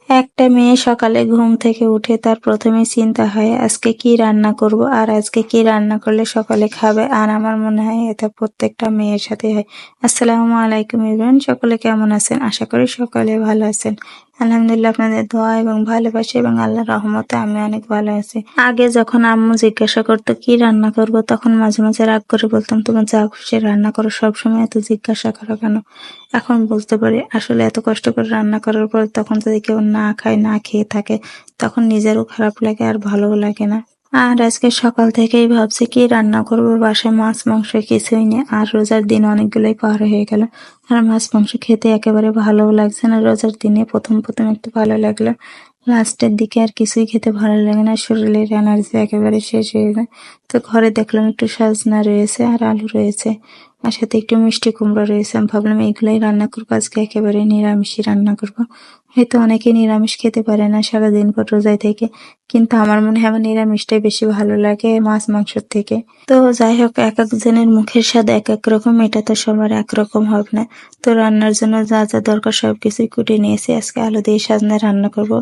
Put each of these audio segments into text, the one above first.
একটা মেয়ে সকালে ঘুম থেকে উঠে তার প্রথমে চিন্তা হয় আজকে কি রান্না করব আর আজকে কি রান্না করলে সকালে খাবে। আর আমার মনে হয় এটা প্রত্যেকটা মেয়ের সাথে হয়। আসসালামু আলাইকুম এভরিওয়ান, সকলে কেমন আছেন? আশা করি সকলে ভালো আছেন। আলহামদুলিল্লাহ, আপনাদের দোয়া এবং ভালোবাসা এবং আল্লাহর রহমতে আমি অনেক ভালো আছি। আগে যখন আম্মু জিজ্ঞাসা করতো কি রান্না করব, তখন মাঝে মাঝে রাগ করে বলতাম তুমি যা খুশি রান্না করো, সবসময় এত জিজ্ঞাসা করো কেন। এখন বুঝতে পারি আসলে এত কষ্ট করে রান্না করার পর তখন যদি কেউ না খায়, না খেয়ে থাকে, তখন নিজেরও খারাপ লাগে আর ভালোও লাগে না। আর আজকে সকাল থেকেই ভাবছি কি রান্না করব, বাসায় মাছ মাংস কিছুই নেই। আর রোজার দিন অনেকগুলোই পার হয়ে গেল, আর মাছ মাংস খেতে একেবারে ভালোও লাগছে না। রোজার দিনে প্রথম প্রথম একটু ভালো লাগলো, লাস্টের দিকে আর কিছুই খেতে ভালো লাগে না, শরীরের এনার্জি একেবারে শেষ হয়ে যায়। তো ঘরে দেখলাম একটু সজনা রয়েছে আর আলু রয়েছে, আর সাথে একটু মিষ্টি কুমড়া রয়েছে। আমি ভাবলাম এইগুলাই রান্না করবো, আজকে একেবারে নিরামিষই রান্না করবো। হয়তো অনেকে নিরামিষ খেতে পারে না সারাদিন পর রোজায় থেকে, কিন্তু আমার মনে হয় আমার নিরামিষটাই বেশি ভালো লাগে মাছ মাংসের থেকে। তো যাই হোক, এক একজনের মুখের স্বাদ এক এক রকম, এটা তো সবার একরকম হবে না। তো রান্নার জন্য যা যা দরকার সবকিছুই কুটে নিয়েছি। আজকে আলু দিয়ে সাজনা রান্না করব।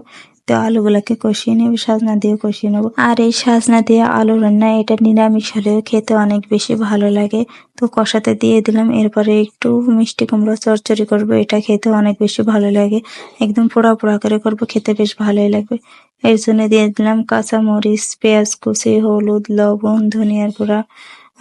তো আলুগুলাকে কষিয়ে নেব, সাজনা দিয়ে কষিয়ে নেবো। আর এই সাজনা দিয়ে আলু রান্না এটা নিরামিষ হলেও খেতে অনেক বেশি ভালো লাগে। তো কষাতে দিয়ে দিলাম, এরপরে একটু মিষ্টি কুমড়ো চচ্চড়ি করবো, এটা খেতে অনেক বেশি ভালো লাগে। একদম পোড়া পোড়া করে করবো, খেতে বেশ ভালোই লাগবে। এর জন্য দিয়ে দিলাম কাঁচা মরিচ, পেঁয়াজ কুচি, হলুদ, লবণ, ধনিয়ার গুঁড়া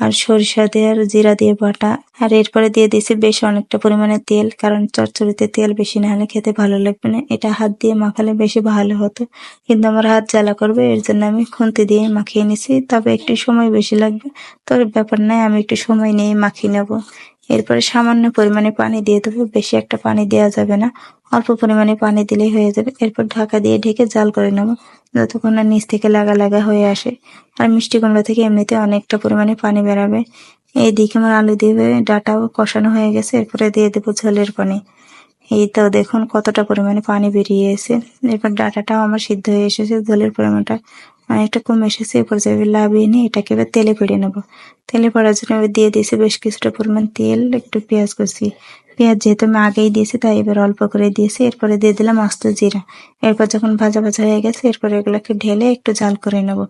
আর সরিষা দিয়ে আর জিরা দিয়ে বাটা। আর এরপরে দিয়ে দিয়েছি বেশ অনেকটা পরিমাণে তেল, কারণ চচ্চড়িতে তেল বেশি না হলে খেতে ভালো লাগবে না। এটা হাত দিয়ে মাখালে বেশি ভালো হতো, কিন্তু আমার হাত জ্বালা করবে, এর জন্য আমি খুন্তি দিয়ে মাখিয়ে নিছি। তবে একটু সময় বেশি লাগবে, তোর ব্যাপার নাই, আমি একটু সময় নিয়ে মাখিয়ে নেব। এরপরে সামান্য পরিমাণে পানি দিয়ে দেবো, বেশি একটা পানি দেওয়া যাবে না, অল্প পরিমাণে পানি দিলেই হয়ে যাবে। এরপর ঢাকা দিয়ে ঢেকে জাল করে নেবো যতক্ষণ না নিচ থেকে লাগা লাগা হয়ে আসে। আর মিষ্টি কুমড়া থেকে এমনিতে অনেকটা পরিমাণে পানি বেরাবে। এইদিকে আমার আলু দিয়ে ডাটাও কষানো হয়ে গেছে, এরপরে দিয়ে দেবো ঝোলের পানি। এই তো দেখুন কতটা পরিমাণে পানি বেরিয়ে এসে, এরপর ডাটাটাও আমার সিদ্ধ হয়ে এসেছে, ঝোলের পরিমাণটা অনেকটা কমে এসেছে। এরপর যাবে লাভিয়ে নিয়ে এটাকে এবার তেলে পেড়ে নেবো। তেলে পড়ার জন্য এবার দিয়ে দিয়েছি বেশ কিছুটা পরিমাণ তেল, একটু পেঁয়াজ কুচি। পেঁয়াজ যেহেতু আমি আগেই দিয়েছি তাই এবার অল্প করে দিয়েছি। এরপরে দিয়ে দিলাম আস্ত জিরা। এরপর যখন ভাজা ভাজা হয়ে গেছে, এরপর এগুলোকে ঢেলে একটু জাল করে নেবো।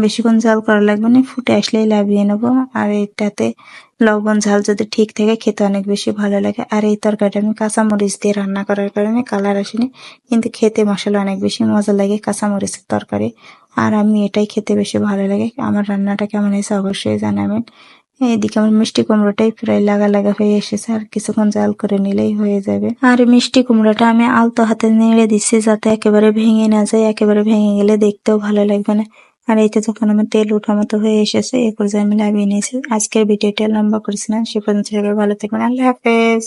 বেশিক্ষণ জাল করা লাগবে না, ফুটে আসলেই লাভিয়ে নেবো। আর এটাতে লবণ ঝাল যদি ঠিক থাকে খেতে অনেক বেশি ভালো লাগে। আর এই তরকারিটা আমি কাঁচামরিচ দিয়ে রান্না করার কারণে কালার আসেনি, কিন্তু খেতে মশলা অনেক বেশি মজা লাগে কাঁচামরিচের তরকারি। আর আমি এটাই খেতে বেশি ভালো লাগে। আমার রান্নাটা কেমন হয়েছে অবশ্যই জানাবেন। এইদিকে আমার মিষ্টি কুমড়োটাই প্রায় লাগা লাগা হয়ে এসেছে, আর কিছুক্ষণ জাল করে নিলেই হয়ে যাবে। আর মিষ্টি কুমড়োটা আমি আলতো হাতে নেড়ে দিচ্ছি যাতে একেবারে ভেঙে না যায়, একেবারে ভেঙে গেলে দেখতেও ভালো লাগবে না। আর এইটা যখন আমার তেল ওঠা মতো হয়ে এসেছে, এ পর্যায়ে আমি নামিয়ে নিয়েছি। আজকের ভিডিওটা লম্বা করছি না, সে পর্যন্ত সবাই ভালো থাকবেন। আল্লাহ হাফেজ।